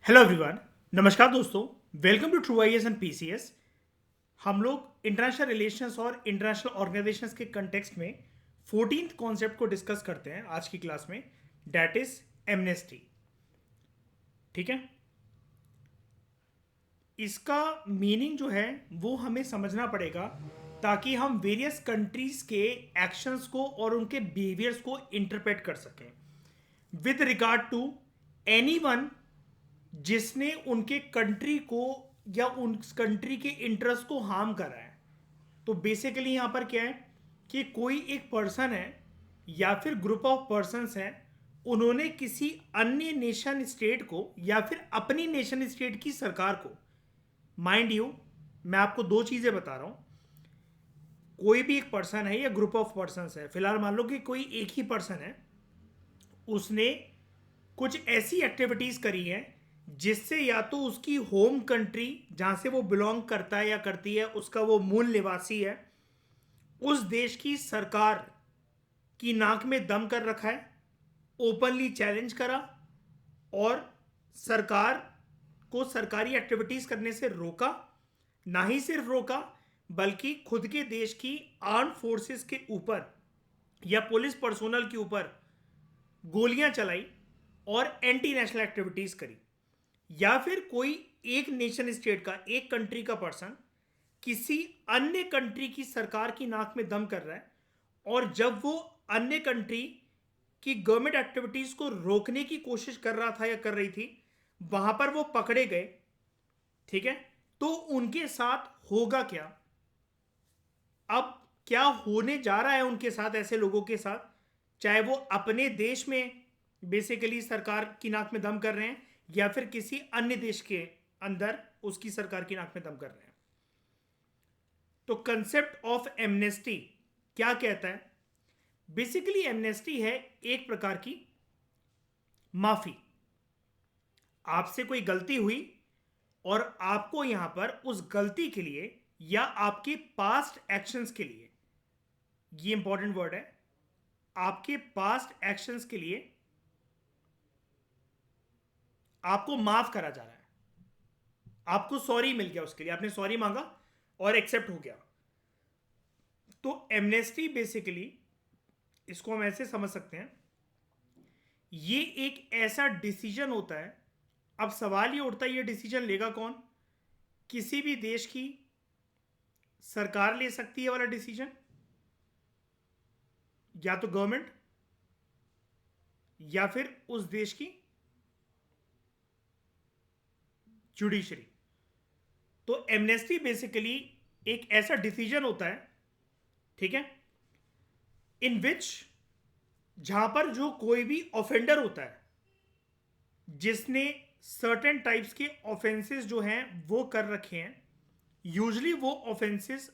Hello everyone. नमस्कार दोस्तों। Welcome to true IAS and PCS. हम लोग इंटरनेशनल रिलेशंस और इंटरनेशनल ऑर्गेनाइजेशंस के कंटेक्स्ट में 14th कॉन्सेप्ट को डिस्कस करते हैं आज की क्लास में, डैट इज एमनेस्टी। ठीक है, इसका मीनिंग जो है वो हमें समझना पड़ेगा ताकि हम वेरियस कंट्रीज के एक्शंस को और उनके बिहेवियर्स को इंटरप्रेट कर सकें विद रिगार्ड टू एनीवन जिसने उनके कंट्री को या उन कंट्री के इंटरेस्ट को हार्म करा है। तो बेसिकली यहां पर क्या है कि कोई एक पर्सन है या फिर ग्रुप ऑफ पर्सन्स हैं, उन्होंने किसी अन्य नेशन स्टेट को या फिर अपनी नेशन स्टेट की सरकार को, माइंड यू मैं आपको दो चीजें बता रहा हूं। कोई भी एक पर्सन है या ग्रुप ऑफ पर्सन्स है, फिलहाल मान लो कि कोई एक ही पर्सन है, उसने कुछ ऐसी एक्टिविटीज करी हैं जिससे या तो उसकी होम कंट्री जहां से वो बिलोंग करता है या करती है, उसका वो मूल निवासी है, उस देश की सरकार की नाक में दम कर रखा है, ओपनली चैलेंज करा और सरकार को सरकारी एक्टिविटीज करने से रोका। ना ही सिर्फ रोका बल्कि खुद के देश की आर्म फोर्सेस के ऊपर या पुलिस पर्सोनल के ऊपर गोलियां चलाई और एंटी नेशनल एक्टिविटीज करी। या फिर कोई एक नेशन स्टेट का, एक कंट्री का पर्सन किसी अन्य कंट्री की सरकार की नाक में दम कर रहा है, और जब वो अन्य कंट्री की गवर्नमेंट एक्टिविटीज को रोकने की कोशिश कर रहा था या कर रही थी, वहां पर वो पकड़े गए। ठीक है, तो उनके साथ होगा क्या? अब क्या होने जा रहा है उनके साथ, ऐसे लोगों के साथ, चाहे वो अपने देश में बेसिकली सरकार की नाक में दम कर रहे हैं या फिर किसी अन्य देश के अंदर उसकी सरकार की नाक में दम कर रहे हैं। तो कंसेप्ट ऑफ एमनेस्टी क्या कहता है? बेसिकली एमनेस्टी है एक प्रकार की माफी। आपसे कोई गलती हुई और आपको यहां पर उस गलती के लिए या आपके पास्ट एक्शंस के लिए, ये इंपॉर्टेंट वर्ड है, आपके पास्ट एक्शंस के लिए आपको माफ करा जा रहा है। आपको सॉरी मिल गया, उसके लिए आपने सॉरी मांगा और एक्सेप्ट हो गया। तो एमनेस्टी बेसिकली, इसको हम ऐसे समझ सकते हैं, ये एक ऐसा डिसीजन होता है। अब सवाल ये उठता है, ये डिसीजन लेगा कौन? किसी भी देश की सरकार ले सकती है वाला डिसीजन, या तो गवर्नमेंट या फिर उस देश की जुडिशरी। तो एमनेस्टी बेसिकली एक ऐसा डिसीजन होता है, ठीक है, इन विच, जहां पर जो कोई भी ऑफेंडर होता है जिसने सर्टेन टाइप्स के ऑफेंसेस जो हैं वो कर रखे हैं, यूजली वो ऑफेंसेस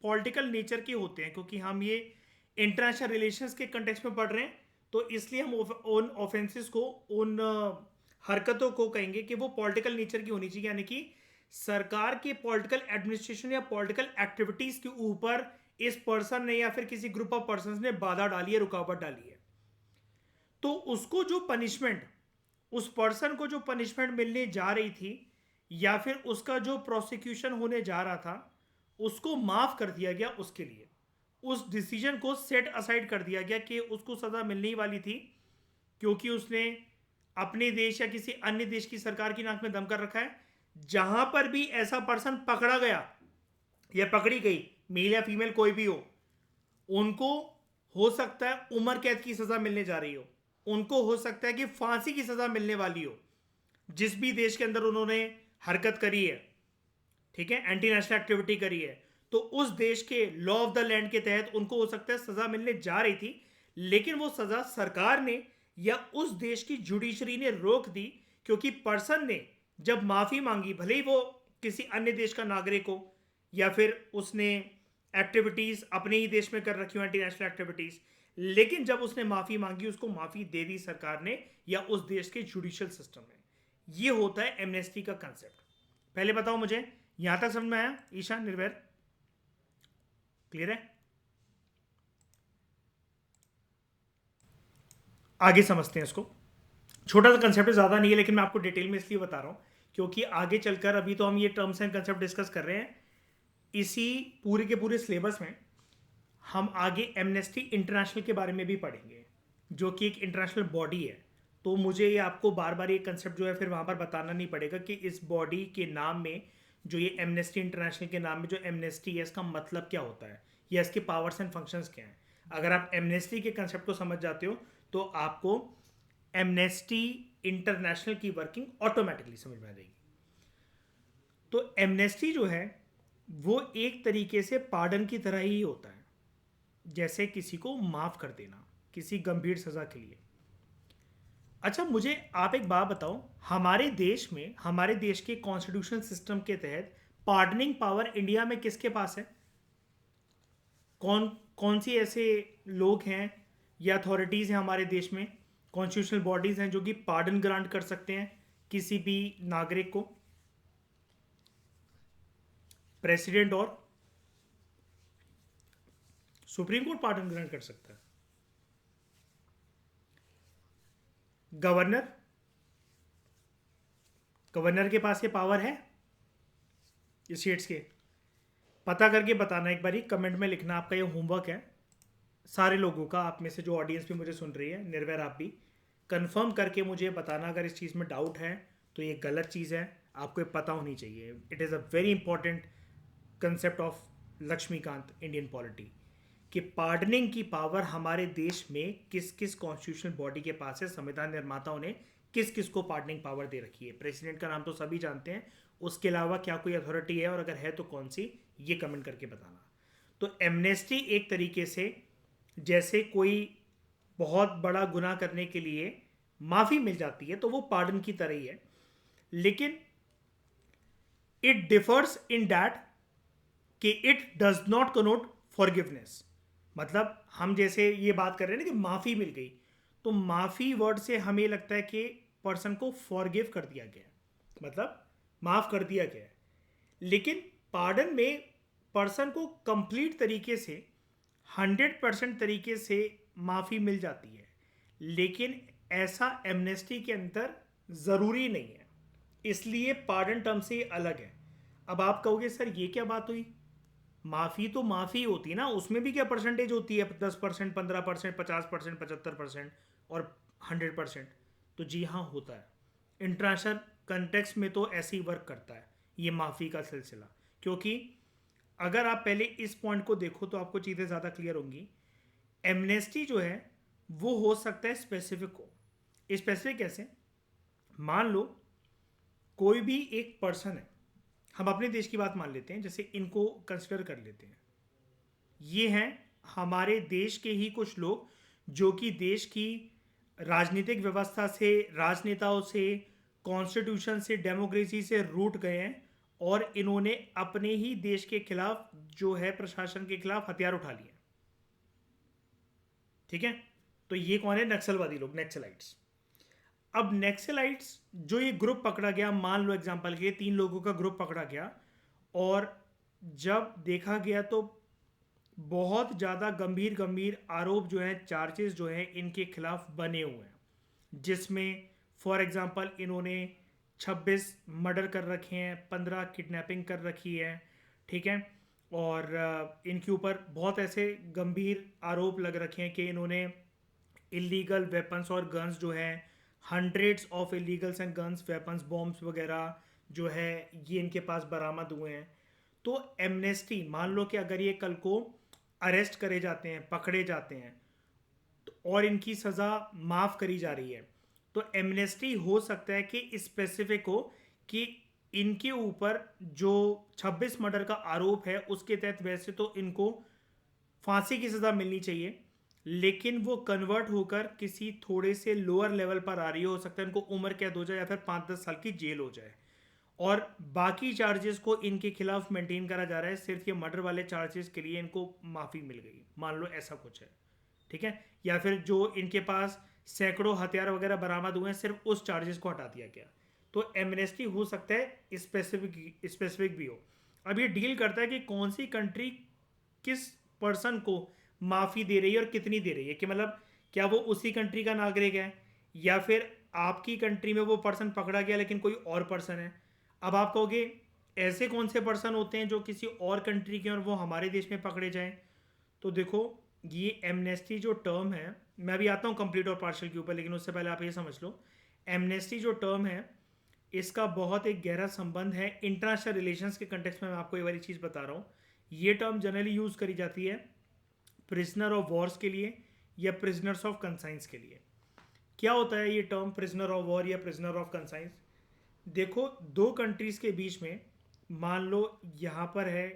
पॉलिटिकल नेचर के होते हैं, क्योंकि हम ये इंटरनेशनल रिलेशंस के कंटेक्स्ट में पढ़ रहे हैं, तो इसलिए हम उन ऑफेंसेस को, उन हरकतों को कहेंगे कि वो पॉलिटिकल नेचर की होनी चाहिए, यानी कि सरकार के पॉलिटिकल एडमिनिस्ट्रेशन या पॉलिटिकल एक्टिविटीज के ऊपर इस पर्सन ने या फिर किसी ग्रुप ऑफ पर्सन ने बाधा डाली है, रुकावट डाली है। तो उसको जो पनिशमेंट, उस पर्सन को जो पनिशमेंट मिलने जा रही थी या फिर उसका जो प्रोसिक्यूशन होने जा रहा था, उसको माफ कर दिया गया। उसके लिए उस डिसीजन को सेट असाइड कर दिया गया कि उसको सजा मिलने ही वाली थी, क्योंकि उसने अपने देश या किसी अन्य देश की सरकार की नाक में दम कर रखा है। जहां पर भी ऐसा पर्सन पकड़ा गया या पकड़ी गई, मेल या फीमेल कोई भी हो, उनको हो सकता है उम्र कैद की सजा मिलने जा रही हो, उनको हो सकता है कि फांसी की सजा मिलने वाली हो, जिस भी देश के अंदर उन्होंने हरकत करी है, ठीक है, एंटी नेशनल एक्टिविटी करी है, तो उस देश के लॉ ऑफ द लैंड के तहत उनको हो सकता है सजा मिलने जा रही थी, लेकिन वो सजा सरकार ने या उस देश की जुडिशरी ने रोक दी, क्योंकि पर्सन ने जब माफी मांगी, भले ही वो किसी अन्य देश का नागरिक हो या फिर उसने एक्टिविटीज अपने ही देश में कर रखी हो, एंटी नेशनल एक्टिविटीज, लेकिन जब उसने माफी मांगी, उसको माफी दे दी सरकार ने या उस देश के जुडिशियल सिस्टम में। ये होता है एमनेस्टी का कंसेप्ट। पहले बताओ मुझे, यहां तक समझ में आया? ईशान, निर्वैर, क्लियर है? आगे समझते हैं इसको। छोटा सा कंसेप्ट है, ज़्यादा नहीं है, लेकिन मैं आपको डिटेल में इसलिए बता रहा हूँ क्योंकि आगे चलकर, अभी तो हम ये टर्म्स एंड कंसेप्ट डिस्कस कर रहे हैं, इसी पूरे के पूरे सिलेबस में हम आगे एमनेस्टी इंटरनेशनल के बारे में भी पढ़ेंगे, जो कि एक इंटरनेशनल बॉडी है। तो मुझे ये आपको बार बार ये कंसेप्ट जो है फिर वहाँ पर बताना नहीं पड़ेगा कि इस बॉडी के नाम में, जो ये एमनेस्टी इंटरनेशनल के नाम में जो एमनेस्टी है, इसका मतलब क्या होता है या इसके पावर्स एंड फंक्शंस क्या हैं। अगर आप एमनेस्टी के कंसेप्ट को समझ जाते हो तो आपको एमनेस्टी इंटरनेशनल की वर्किंग ऑटोमेटिकली समझ में आ जाएगी। तो एमनेस्टी जो है वो एक तरीके से पार्डन की तरह ही होता है, जैसे किसी को माफ कर देना किसी गंभीर सजा के लिए। अच्छा, मुझे आप एक बात बताओ, हमारे देश में, हमारे देश के कॉन्स्टिट्यूशन सिस्टम के तहत पार्डनिंग पावर इंडिया में किसके पास है? कौन कौन सी ऐसे लोग हैं या अथॉरिटीज़ हैं हमारे देश में, कॉन्स्टिट्यूशनल बॉडीज़ हैं जो कि पार्डन ग्रांट कर सकते हैं किसी भी नागरिक को? प्रेसिडेंट और सुप्रीम कोर्ट पार्डन ग्रांट कर सकता है। गवर्नर, गवर्नर के पास ये पावर है स्टेट्स के? पता करके बताना एक बारी, कमेंट में लिखना, आपका ये होमवर्क है सारे लोगों का, आप में से जो ऑडियंस भी मुझे सुन रही है, निर्भय आप भी कंफर्म करके मुझे बताना अगर इस चीज़ में डाउट है तो ये गलत चीज़ है, आपको ये पता होनी चाहिए। It is a very important concept of Laxmikanth Indian polity कि पार्डनिंग की पावर हमारे देश में किस किस कॉन्स्टिट्यूशनल बॉडी के पास है, संविधान निर्माताओं ने किस किस को पार्डनिंग पावर दे रखी है। प्रेसिडेंट का नाम तो सभी जानते हैं, उसके अलावा क्या कोई अथॉरिटी है और अगर है तो कौन सी, ये कमेंट करके बताना। तो एमनेस्टी एक तरीके से जैसे कोई बहुत बड़ा गुनाह करने के लिए माफ़ी मिल जाती है तो वो पार्डन की तरह ही है, लेकिन इट डिफर्स इन दैट कि it does not Connaught forgiveness. मतलब हम जैसे ये बात कर रहे हैं ना कि माफ़ी मिल गई, तो माफ़ी वर्ड से हमें लगता है कि पर्सन को फॉरगिव कर दिया गया, मतलब माफ़ कर दिया गया है। लेकिन पार्डन में पर्सन को कंप्लीट तरीके से 100% तरीके से माफ़ी मिल जाती है, लेकिन ऐसा एमनेस्टी के अंदर ज़रूरी नहीं है, इसलिए पार्डन टर्म से अलग है। अब आप कहोगे सर ये क्या बात हुई, माफ़ी तो माफ़ी होती है ना, उसमें भी क्या परसेंटेज होती है, 10%, 15%, 50%, 75% और 100%? तो जी हाँ, होता है। इंटरनेशनल कंटेक्स्ट में तो ऐसे ही वर्क करता है ये माफ़ी का सिलसिला, क्योंकि अगर आप पहले इस पॉइंट को देखो तो आपको चीज़ें ज़्यादा क्लियर होंगी। एमनेस्टी जो है वो हो सकता है स्पेसिफिक हो। स्पेसिफिक कैसे? मान लो कोई भी एक पर्सन है, हम अपने देश की बात मान लेते हैं, जैसे इनको कंसिडर कर लेते हैं, ये हैं हमारे देश के ही कुछ लोग जो कि देश की राजनीतिक व्यवस्था से, राजनेताओं से, कॉन्स्टिट्यूशन से, डेमोक्रेसी से रूठ गए हैं और इन्होंने अपने ही देश के खिलाफ, जो है प्रशासन के खिलाफ, हथियार उठा लिए। ठीक है, तो ये कौन है? नक्सलवादी लोग, नक्सलाइट्स। अब नक्सलाइट्स जो ये ग्रुप पकड़ा गया, मान लो एग्जांपल के लिए 3 लोगों का ग्रुप पकड़ा गया, और जब देखा गया तो बहुत ज़्यादा गंभीर गंभीर आरोप जो हैं, चार्जेस जो हैं इनके खिलाफ बने हुए हैं, जिसमें फॉर एग्जांपल इन्होंने 26 मर्डर कर रखे हैं, 15 किडनैपिंग कर रखी है, ठीक है, और इनके ऊपर बहुत ऐसे गंभीर आरोप लग रखे हैं कि इन्होंने इलीगल वेपन्स और गन्स जो हैं, hundreds of illegals and guns, weapons, bombs वगैरह जो है ये इनके पास बरामद हुए हैं। तो एमनेस्टी, मान लो कि अगर ये कल को अरेस्ट करे जाते हैं, पकड़े जाते हैं, तो और इनकी सज़ा माफ़ करी जा रही है, तो एमनेस्टी हो सकता है कि स्पेसिफिक हो कि इनके ऊपर जो 26 मर्डर का आरोप है उसके तहत वैसे तो इनको फांसी की सज़ा मिलनी चाहिए, लेकिन वो कन्वर्ट होकर किसी थोड़े से लोअर लेवल पर आ रही हो सकता है इनको उम्र कैद हो जाए या फिर 5-10 साल की जेल हो जाए, और बाकी चार्जेस को इनके खिलाफ मेंटेन करा जा रहा है, सिर्फ ये मर्डर वाले चार्जेस के लिए इनको माफ़ी मिल गई, मान लो ऐसा कुछ है, ठीक है। या फिर जो इनके पास सैकड़ों हथियार वगैरह बरामद हुए हैं, सिर्फ उस चार्जेस को हटा दिया गया, तो एमनेस्टी हो सकता है स्पेसिफिक भी हो। अब ये डील करता है कि कौन सी कंट्री किस पर्सन को माफ़ी दे रही है और कितनी दे रही है, कि मतलब क्या वो उसी कंट्री का नागरिक है या फिर आपकी कंट्री में वो पर्सन पकड़ा गया लेकिन कोई और पर्सन है। अब आप कहोगे ऐसे कौन से पर्सन होते हैं जो किसी और कंट्री के और वो हमारे देश में पकड़े जाएं। तो देखो, ये एमनेस्टी जो टर्म है, मैं अभी आता हूँ कंप्लीट और पार्शियल के ऊपर, लेकिन उससे पहले आप ये समझ लो, एमनेस्टी जो टर्म है इसका बहुत एक गहरा संबंध है इंटरनेशनल रिलेशंस के कंटेक्स्ट में। मैं आपको ये वाली चीज़ बता रहा हूँ। ये टर्म जनरली यूज़ करी जाती है प्रिजनर ऑफ वॉर्स के लिए या प्रिजनर्स ऑफ कंसाइंस के लिए। क्या होता है ये टर्म प्रिजनर ऑफ वॉर या प्रिजनर ऑफ कंसाइंस? देखो, दो कंट्रीज के बीच में, मान लो यहाँ पर है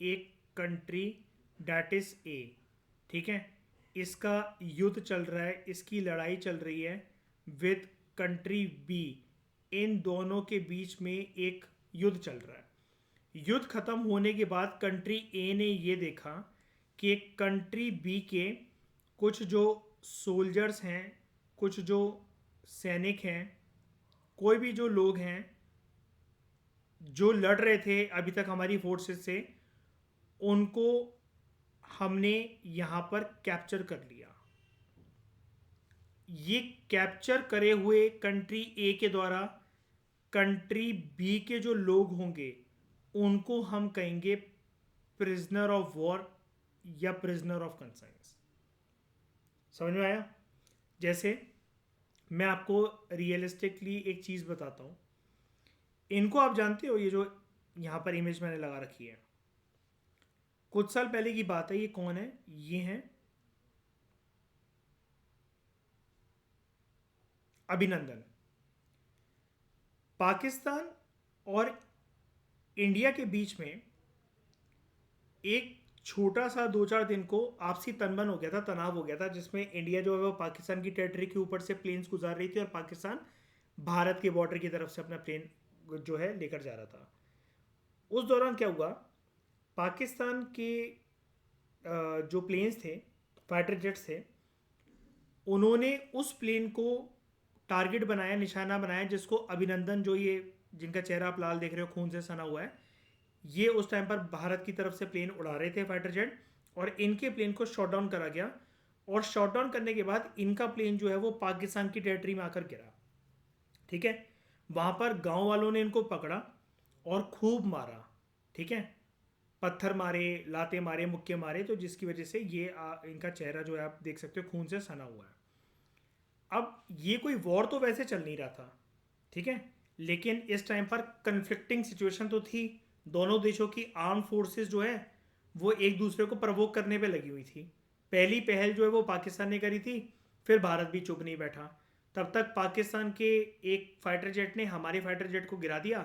एक कंट्री डैट इज ए, ठीक है, इसका युद्ध चल रहा है, इसकी लड़ाई चल रही है विद कंट्री बी। इन दोनों के बीच में एक युद्ध चल रहा है। युद्ध खत्म होने के बाद कंट्री ए ने ये देखा कि कंट्री बी के कुछ जो सोल्जर्स हैं, कुछ जो सैनिक हैं, कोई भी जो लोग हैं जो लड़ रहे थे अभी तक हमारी फोर्सेस से, उनको हमने यहाँ पर कैप्चर कर लिया। ये कैप्चर करे हुए कंट्री ए के द्वारा कंट्री बी के जो लोग होंगे उनको हम कहेंगे प्रिजनर ऑफ वॉर या प्रिजनर ऑफ कंसाइंस। समझ में आया? जैसे मैं आपको रियलिस्टिकली एक चीज़ बताता हूँ। इनको आप जानते हो, ये जो यहाँ पर इमेज मैंने लगा रखी है, कुछ साल पहले की बात है। ये कौन है? ये हैं अभिनंदन। पाकिस्तान और इंडिया के बीच में एक छोटा सा 2-4 दिन को आपसी तनमन हो गया था, तनाव हो गया था, जिसमें इंडिया जो है वो पाकिस्तान की टेरिटरी के ऊपर से प्लेन्स गुजार रही थी और पाकिस्तान भारत के बॉर्डर की तरफ से अपना प्लेन जो है लेकर जा रहा था। उस दौरान क्या हुआ, पाकिस्तान के जो प्लेन्स थे, फाइटर जेट्स थे, उन्होंने उस प्लेन को टारगेट बनाया, निशाना बनाया, जिसको अभिनंदन, जो ये जिनका चेहरा आप लाल देख रहे हो, खून से सना हुआ है, ये उस टाइम पर भारत की तरफ से प्लेन उड़ा रहे थे फाइटर जेट, और इनके प्लेन को शॉट डाउन करा गया। और शॉट डाउन करने के बाद इनका प्लेन जो है वो पाकिस्तान की टेरिटरी में आकर गिरा। ठीक है, वहाँ पर गांव वालों ने इनको पकड़ा और खूब मारा। ठीक है, पत्थर मारे, लाते मारे, मुक्के मारे, तो जिसकी वजह से ये इनका चेहरा जो है आप देख सकते हो खून से सना हुआ है। अब ये कोई वॉर तो वैसे चल नहीं रहा था, ठीक है, लेकिन इस टाइम पर कन्फ्लिक्टिंग सिचुएशन तो थी। दोनों देशों की आर्म फोर्सेस जो है वो एक दूसरे को प्रवोक करने पे लगी हुई थी। पहली पहल जो है वो पाकिस्तान ने करी थी, फिर भारत भी चुप नहीं बैठा। तब तक पाकिस्तान के एक फाइटर जेट ने हमारे फाइटर जेट को गिरा दिया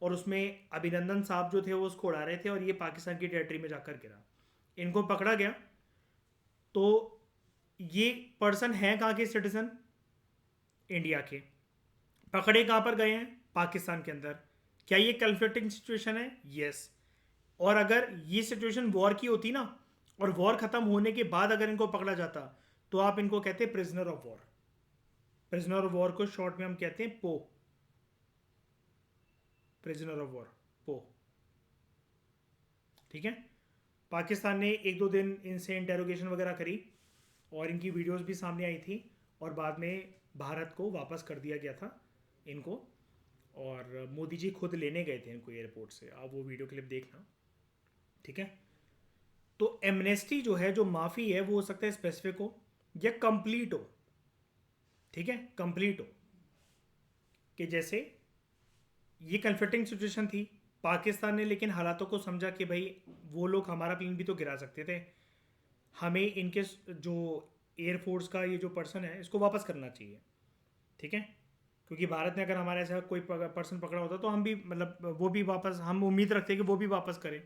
और उसमें अभिनंदन साहब जो थे वो उसको उड़ा रहे थे और ये पाकिस्तान की टेरिटरी में जाकर गिरा। इनको पकड़ा गया। तो ये पर्सन हैं कहाँ के सिटीजन? इंडिया के। पकड़े कहाँ पर गए हैं? पाकिस्तान के अंदर। क्या ये कन्फ्लिक्टिंग सिचुएशन है? यस। और अगर ये सिचुएशन वॉर की होती ना, और वॉर खत्म होने के बाद अगर इनको पकड़ा जाता, तो आप इनको कहते हैं prisoner of war. Prisoner of war को शॉर्ट में हम कहते हैं पो, प्रिजनर ऑफ वॉर, पो। ठीक है, पाकिस्तान ने 1-2 दिन इनसे इंटेरोगेशन वगैरह करी और इनकी वीडियोस भी सामने आई थी, और बाद में भारत को वापस कर दिया गया था इनको, और मोदी जी खुद लेने गए थे इनको एयरपोर्ट से। आप वो वीडियो क्लिप देखना। ठीक है, तो एमनेस्टी जो है, जो माफ़ी है, वो हो सकता है स्पेसिफिक हो या कंप्लीट हो। ठीक है, कंप्लीट हो कि जैसे ये कन्फ्लिक्टिंग सिचुएशन थी, पाकिस्तान ने लेकिन हालातों को समझा कि भाई वो लोग हमारा प्लेन भी तो गिरा सकते थे, हमें इनके जो एयरफोर्स का ये जो पर्सन है इसको वापस करना चाहिए। ठीक है, क्योंकि भारत ने अगर हमारे ऐसा कोई पर्सन पकड़ा होता तो हम भी, मतलब वो भी वापस, हम उम्मीद रखते हैं कि वो भी वापस करें।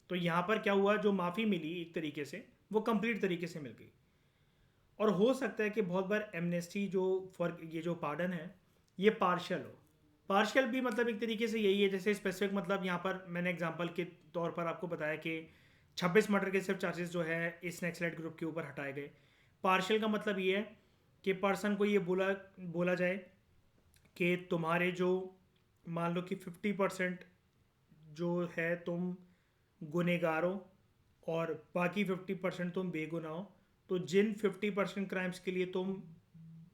तो यहाँ पर क्या हुआ, जो माफ़ी मिली एक तरीके से वो कंप्लीट तरीके से मिल गई। और हो सकता है कि बहुत बार एमनेस्टी जो फॉर ये जो पार्डन है ये पार्शियल हो। पार्शियल भी मतलब एक तरीके से यही है, जैसे स्पेसिफिक, मतलब यहाँ पर मैंने एग्जांपल के तौर पर आपको बताया कि 26 मर्डर के सिर्फ चार्जेस जो है इस नक्सलाइट ग्रुप के ऊपर हटाए गए। पार्शियल का मतलब ये है कि पर्सन को ये बोला जाए कि तुम्हारे जो, मान लो कि 50% जो है तुम गुनेगार हो और बाकी 50% तुम बेगुनाह हो, तो जिन 50% क्राइम्स के लिए तुम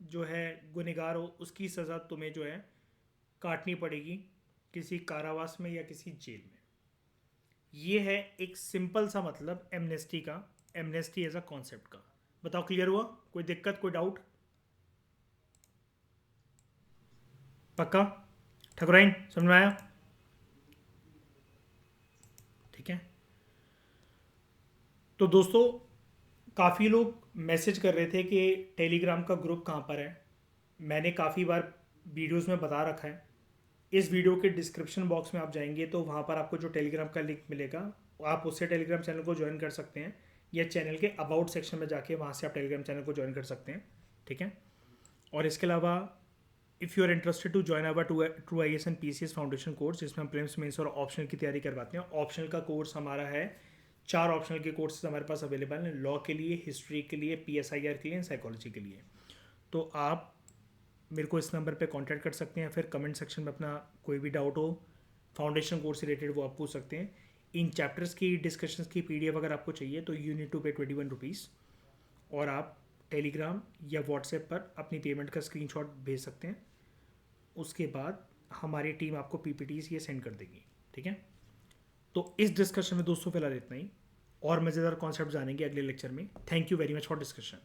जो है गुनहगार हो उसकी सज़ा तुम्हें जो है काटनी पड़ेगी किसी कारावास में या किसी जेल में। ये है एक सिंपल सा मतलब एमनेस्टी का, एमनेस्टी एज अ कॉन्सेप्ट का। बताओ क्लियर हुआ? कोई दिक्कत, कोई डाउट? पक्का ठकुराइन समझ में आया? ठीक है। तो दोस्तों काफ़ी लोग मैसेज कर रहे थे कि टेलीग्राम का ग्रुप कहाँ पर है। मैंने काफ़ी बार वीडियोस में बता रखा है। इस वीडियो के डिस्क्रिप्शन बॉक्स में आप जाएंगे तो वहाँ पर आपको जो टेलीग्राम का लिंक मिलेगा आप उससे टेलीग्राम चैनल को ज्वाइन कर सकते हैं, या चैनल के अबाउट सेक्शन में जाके वहाँ से आप टेलीग्राम चैनल को ज्वाइन कर सकते हैं। ठीक है। और इसके अलावा if you are interested to join our true I S and P C S foundation course, जिसमें हम प्रीलिम्स मेंस और ऑप्शनल की तैयारी करवाते हैं। ऑप्शनल का कोर्स हमारा है, 4 ऑप्शनल के कोर्सेज हमारे पास अवेलेबल हैं, लॉ के लिए, हिस्ट्री के लिए, पी एस आई आर के लिए, साइकोलॉजी के लिए। तो आप मेरे को इस नंबर पे कांटेक्ट कर सकते हैं, फिर कमेंट सेक्शन में अपना कोई भी डाउट हो फाउंडेशन कोर्स से रिलेटेड वो आप पूछ सकते हैं। इन चैप्टर्स की डिस्कशंस की पीडीएफ अगर आपको चाहिए तो यू नीड टू पे 21 रुपीज़, और आप टेलीग्राम या व्हाट्सएप पर अपनी पेमेंट का स्क्रीनशॉट भेज सकते हैं। उसके बाद हमारी टीम आपको पीपीटीज ये सेंड कर देगी। ठीक है। तो इस डिस्कशन में दोस्तों फिलहाल इतना ही, और मज़ेदार कॉन्सेप्ट जानेंगे अगले लेक्चर में। Thank you very much for discussion.